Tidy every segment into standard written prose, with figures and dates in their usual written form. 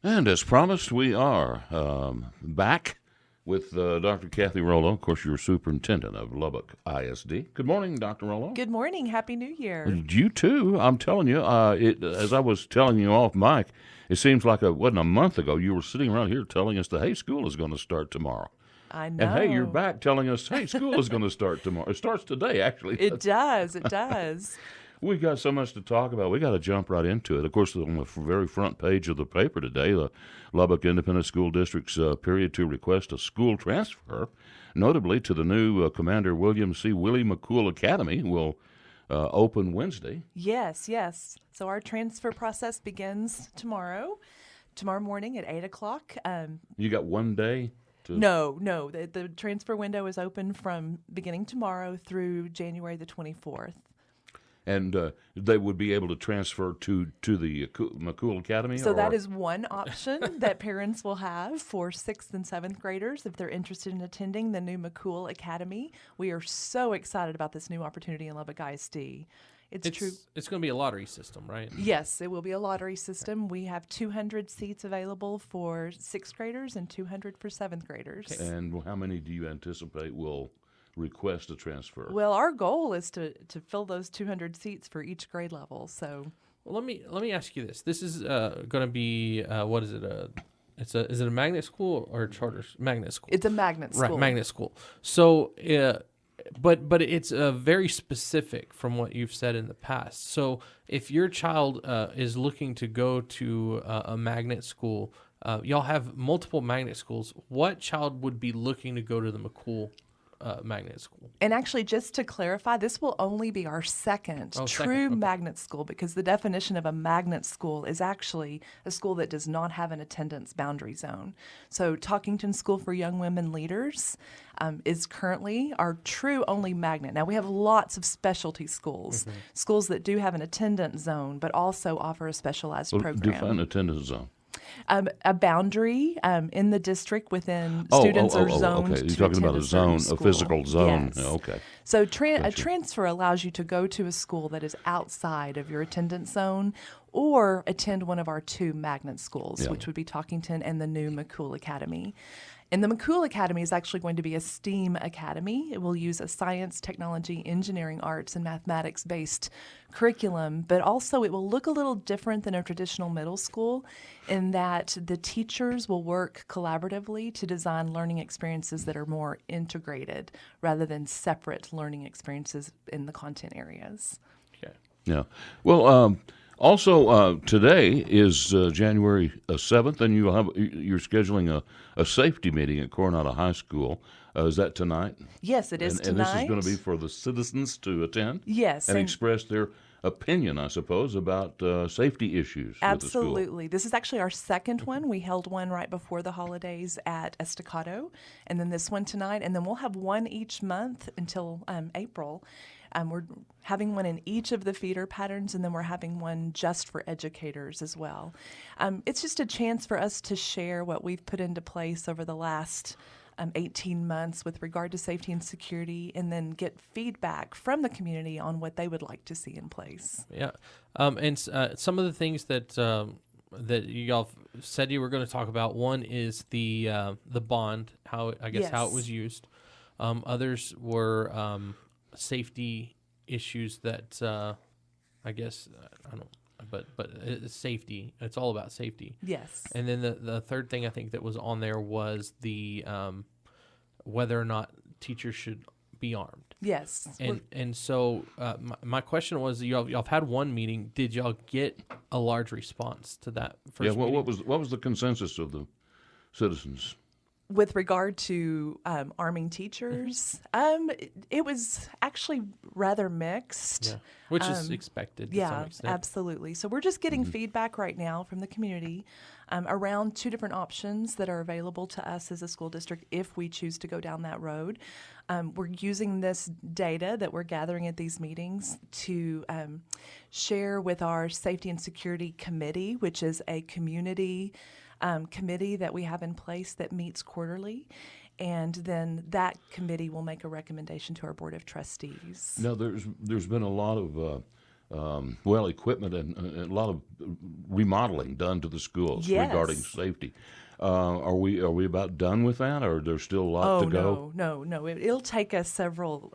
And as promised, we are back with Dr. Kathy Rollo. Of course, you're superintendent of Lubbock ISD. Good morning, Dr. Rollo. Good morning. Happy New Year. You too. I'm telling you, as I was telling you off mic, it seems like it wasn't a month ago you were sitting around here telling us that, hey, school is going to start tomorrow. I know. And, hey, you're back telling us, hey, school is going to start tomorrow. It starts today, actually. It does. It does. We've got so much to talk about. We got to jump right into it. Of course, on the very front page of the paper today, the Lubbock Independent School District's period to request a school transfer, notably to the new Commander William C. Willie McCool Academy, will open Wednesday. Yes. So our transfer process begins tomorrow morning at 8 o'clock. You got one day? No. The transfer window is open from beginning tomorrow through January the 24th. And they would be able to transfer to the McCool Academy? So that is one option that parents will have for 6th and 7th graders if they're interested in attending the new McCool Academy. We are so excited about this new opportunity in Lubbock ISD. It's true. It's going to be a lottery system, right? Yes, it will be a lottery system. We have 200 seats available for 6th graders and 200 for 7th graders. And how many do you anticipate will request a transfer? Well, our goal is to fill those 200 seats for each grade level. So, well, let me ask you this. This is going to be what is it? Is it a magnet school or a charter magnet school? It's a magnet school. Right, magnet school. So, but it's very specific from what you've said in the past. So, if your child is looking to go to a magnet school, y'all have multiple magnet schools. What child would be looking to go to the McCool magnet school? And actually, just to clarify, this will only be our second true magnet school, because the definition of a magnet school is actually a school that does not have an attendance boundary zone. So Talkington School for Young Women Leaders is currently our true only magnet. Now, we have lots of specialty schools, schools that do have an attendance zone, but also offer a specialized program. Define attendance zone. A boundary in the district within students are zoned okay. You're to talking attend about a zone, a physical zone. Yes. Okay. So a transfer allows you to go to a school that is outside of your attendance zone or attend one of our two magnet schools, which would be Talkington and the new McCool Academy. And the McCool Academy is actually going to be a STEAM academy. It will use a science, technology, engineering, arts, and mathematics-based curriculum, but also it will look a little different than a traditional middle school in that the teachers will work collaboratively to design learning experiences that are more integrated rather than separate learning experiences in the content areas. Okay. Yeah. Well, also, today is January 7th, and you're scheduling a safety meeting at Coronado High School. Is that tonight? Yes, it is tonight. And this is going to be for the citizens to attend? Yes. And express their opinion, I suppose, about safety issues Absolutely. with the school. This is actually our second one. We held one right before the holidays at Estacado, and then this one tonight, and then we'll have one each month until April. We're having one in each of the feeder patterns, and then we're having one just for educators as well. It's just a chance for us to share what we've put into place over the last 18 months with regard to safety and security, and then get feedback from the community on what they would like to see in place. Yeah. And some of the things that that y'all said you were going to talk about, one is the bond, how it was used. Others were safety issues that safety. It's all about safety. Yes. And then the third thing I think that was on there was the whether or not teachers should be armed. Yes. And so my question was, y'all have had one meeting. Did y'all get a large response to that first meeting? What was the consensus of the citizens? With regard to arming teachers, it was actually rather mixed. Yeah. Which is expected to some extent. Absolutely. So we're just getting feedback right now from the community around two different options that are available to us as a school district if we choose to go down that road. We're using this data that we're gathering at these meetings to share with our Safety and Security Committee, which is a community committee that we have in place that meets quarterly, and then that committee will make a recommendation to our Board of Trustees. Now, there's been a lot of equipment and a lot of remodeling done to the schools regarding Yes. safety. Are we about done with that, or there's still a lot to go? No. It'll take us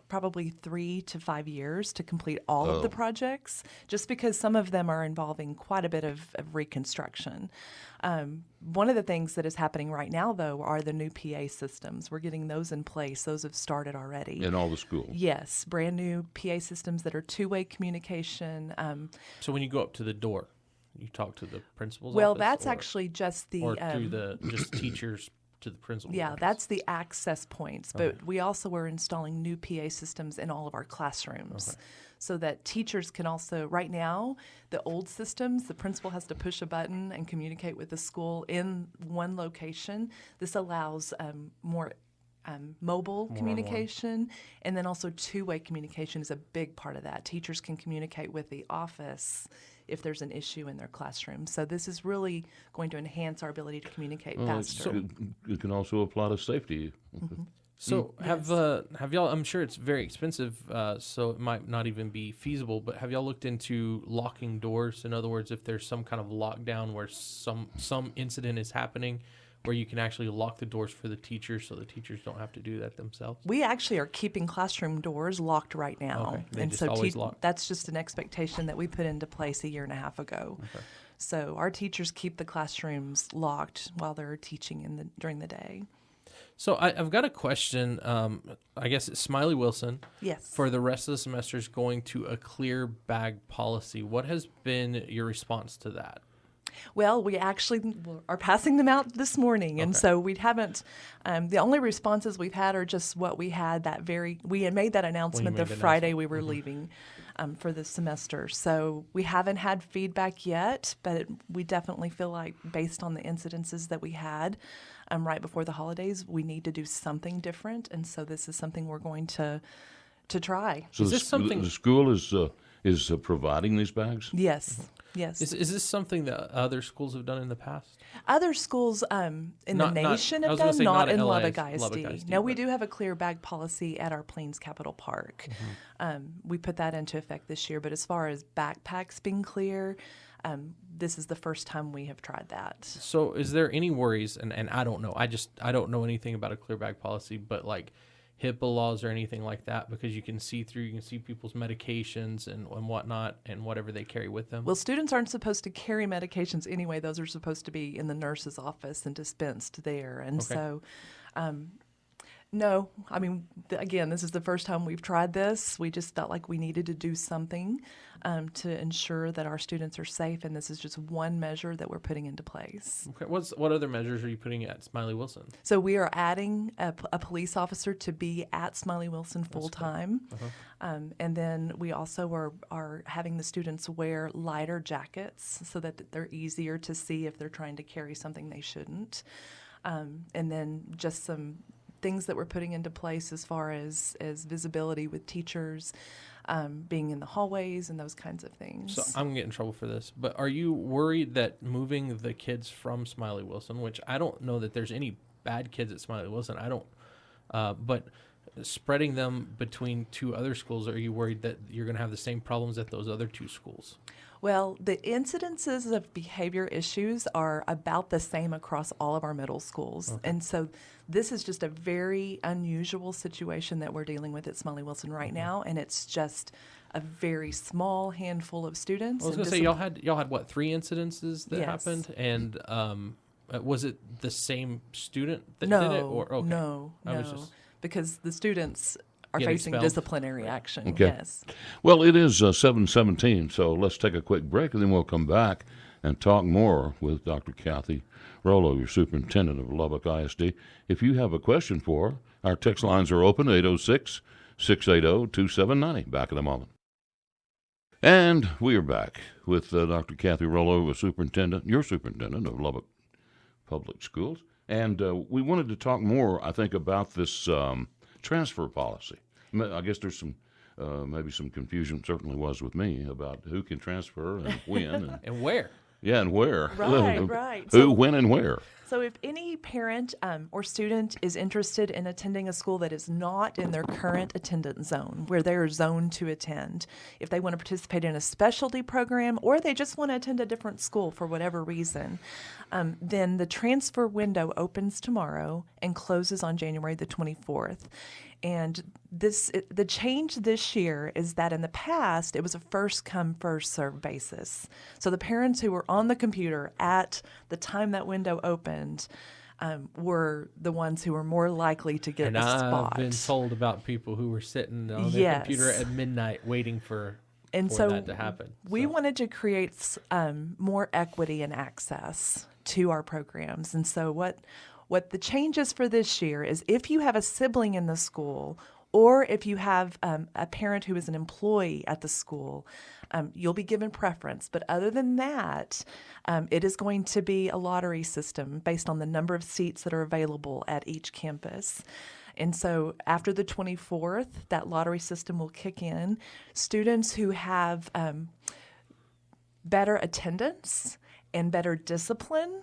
probably 3 to 5 years to complete all of the projects, just because some of them are involving quite a bit of reconstruction. One of the things that is happening right now, though, are the new PA systems. We're getting those in place. Those have started already. In all the schools? Yes, brand new PA systems that are two-way communication. So when you go up to the door, you talk to the principal's Well, office? that's actually just the... Or through the just teachers to the principal's Yeah, office? that's the access points. But we also are installing new PA systems in all of our classrooms. So that teachers can also, right now, the old systems, the principal has to push a button and communicate with the school in one location. This allows more mobile communication, and then also two-way communication is a big part of that. Teachers can communicate with the office if there's an issue in their classroom. So this is really going to enhance our ability to communicate faster. It can also apply to safety. So have y'all? I'm sure it's very expensive, so it might not even be feasible. But have y'all looked into locking doors? In other words, if there's some kind of lockdown where some incident is happening, where you can actually lock the doors for the teachers, so the teachers don't have to do that themselves. We actually are keeping classroom doors locked right now, Okay. They and just so always locked. that's just an expectation that we put into place a year and a half ago. Okay. So our teachers keep the classrooms locked while they're teaching during the day. So I've got a question. I guess it's Smiley Wilson. Yes. For the rest of the semester is going to a clear bag policy. What has been your response to that? Well, we actually are passing them out this morning, and so we haven't. The only responses we've had are just what we had we had made that announcement the Friday we were leaving for the semester. So we haven't had feedback yet, but we definitely feel like, based on the incidences that we had right before the holidays, we need to do something different, and so this is something we're going to try. So Is this something the school is providing these bags? Yes. Yes. Is this something that other schools have done in the past? Other schools in the nation have done, not in Lubbock ISD. No, we do have a clear bag policy at our Plains Capital Park. We put that into effect this year, but as far as backpacks being clear, this is the first time we have tried that. So is there any worries, and I don't know, I don't know anything about a clear bag policy, but like HIPAA laws or anything like that, because you can see people's medications and whatnot and whatever they carry with them? Well, students aren't supposed to carry medications anyway. Those are supposed to be in the nurse's office and dispensed there. And so, no, I mean, again, this is the first time we've tried this. We just felt like we needed to do something to ensure that our students are safe, and this is just one measure that we're putting into place. Okay. What other measures are you putting at Smiley Wilson? So we are adding a police officer to be at Smiley Wilson full-time. And then we also are having the students wear lighter jackets so that they're easier to see if they're trying to carry something they shouldn't. And then just some things that we're putting into place as far as visibility with teachers, being in the hallways and those kinds of things. So I'm going to get in trouble for this, but are you worried that moving the kids from Smiley Wilson, which I don't know that there's any bad kids at Smiley Wilson, but spreading them between two other schools, are you worried that you're going to have the same problems at those other two schools? Well, the incidences of behavior issues are about the same across all of our middle schools. Okay. And so this is just a very unusual situation that we're dealing with at Smiley Wilson right now, and it's just a very small handful of students. I was going to say, y'all had what, 3 incidences that happened? And was it the same student that did it? Or, okay. No, because the students are facing expelled. Disciplinary action. Okay. Yes. Well, it is 7:17, so let's take a quick break, and then we'll come back and talk more with Dr. Kathy Rollo, your superintendent of Lubbock ISD. If you have a question for her, our text lines are open, 806-680-2790. Back in a moment. And we are back with Dr. Kathy Rollo, your superintendent of Lubbock Public Schools. And we wanted to talk more, I think, about this transfer policy. I guess there's maybe some confusion, certainly was with me, about who can transfer and when. And where. Yeah, and where. Right. Who, when, and where. So if any parent or student is interested in attending a school that is not in their current attendance zone, where they are zoned to attend, if they want to participate in a specialty program or they just want to attend a different school for whatever reason, then the transfer window opens tomorrow and closes on January the 24th. And the change this year is that in the past, it was a first come, first served basis. So the parents who were on the computer at the time that window opened were the ones who were more likely to get and a spot. I've been told about people who were sitting on their Yes. computer at midnight waiting for so that to happen. We wanted to create more equity and access to our programs. And so what the changes for this year is if you have a sibling in the school or if you have a parent who is an employee at the school, you'll be given preference. But other than that, it is going to be a lottery system based on the number of seats that are available at each campus. And so after the 24th, that lottery system will kick in. Students who have better attendance and better discipline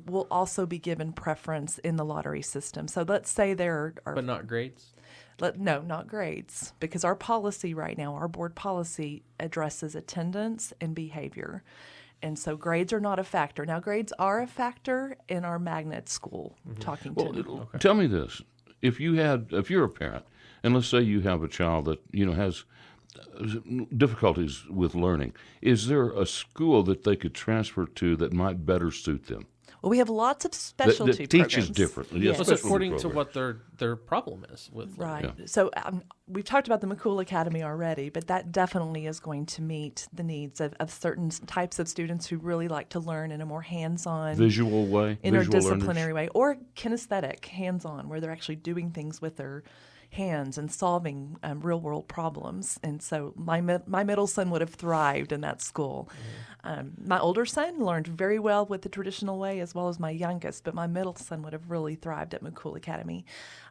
will also be given preference in the lottery system. So let's say there are... But not grades? No, not grades, because our policy right now, our board policy, addresses attendance and behavior. And so grades are not a factor. Now, grades are a factor in our magnet school, Talkington. Tell me this. If you're a parent, and let's say you have a child that, has difficulties with learning, is there a school that they could transfer to that might better suit them? Well, we have lots of specialty that teaches programs. differently. Yes. Well, according to what their problem is with Right. learning. Yeah. So we've talked about the McCool Academy already, but that definitely is going to meet the needs of certain types of students who really like to learn in a more hands-on, Visual way, interdisciplinary way, or kinesthetic, hands-on, where they're actually doing things with their hands and solving real-world problems. And so my middle son would have thrived in that school. My older son learned very well with the traditional way, as well as my youngest, but my middle son would have really thrived at McCool Academy.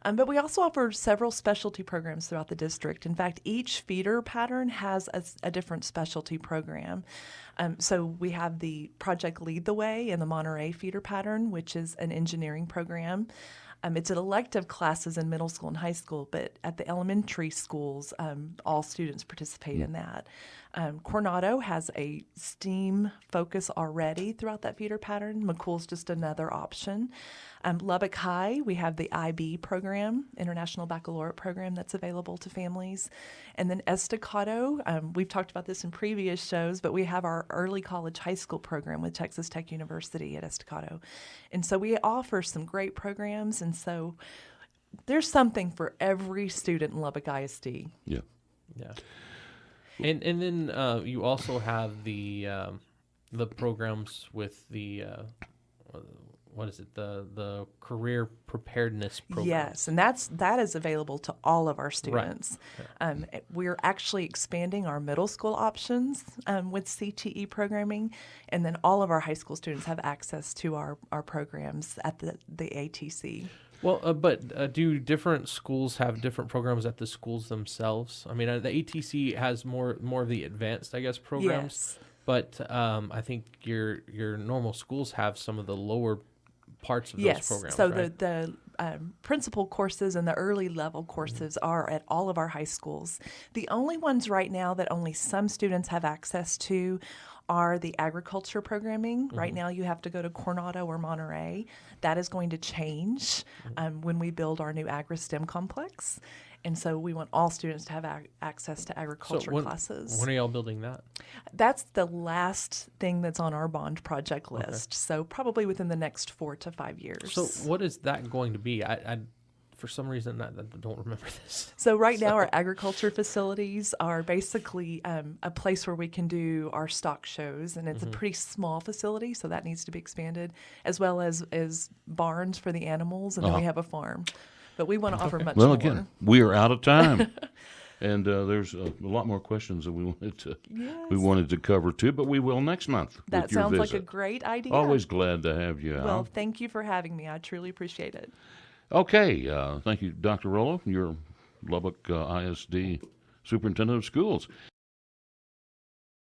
But we also offer several specialty programs throughout the district. In fact, each feeder pattern has a different specialty program. So we have the Project Lead the Way in the Monterey feeder pattern, which is an engineering program. It's an elective classes in middle school and high school, but at the elementary schools, all students participate in that. Coronado has a STEAM focus already throughout that feeder pattern. McCool's just another option. Lubbock High, we have the IB program, International Baccalaureate program, that's available to families. And then Estacado, we've talked about this in previous shows, but we have our early college high school program with Texas Tech University at Estacado. And so we offer some great programs, and so there's something for every student in Lubbock ISD. Yeah. Yeah. And then you also have the programs with the what is it, the career preparedness program? Yes, and that is available to all of our students. Right. We're actually expanding our middle school options with CTE programming, and then all of our high school students have access to our programs at the ATC. Well, but do different schools have different programs at the schools themselves? I mean, the ATC has more of the advanced, I guess, programs. Yes. But I think your normal schools have some of the lower parts of those programs. So right? the principal courses and the early level courses are at all of our high schools. The only ones right now that only some students have access to are the agriculture programming. Right now you have to go to Coronado or Monterey. That is going to change when we build our new agri-STEM complex. And so we want all students to have access to agriculture classes. When are y'all building that? That's the last thing that's on our bond project list. So probably within the next 4 to 5 years. So what is that going to be? I for some reason, I don't remember this. So right now our agriculture facilities are basically a place where we can do our stock shows, and it's a pretty small facility, so that needs to be expanded, as well as barns for the animals, and then we have a farm. But we want to offer much more. Well, again, we are out of time. And there's a lot more questions that we wanted to cover too, but we will next month. That sounds like a great idea. Always glad to have you out. Well, thank you for having me. I truly appreciate it. Okay, thank you, Dr. Rollo, your Lubbock ISD Superintendent of Schools.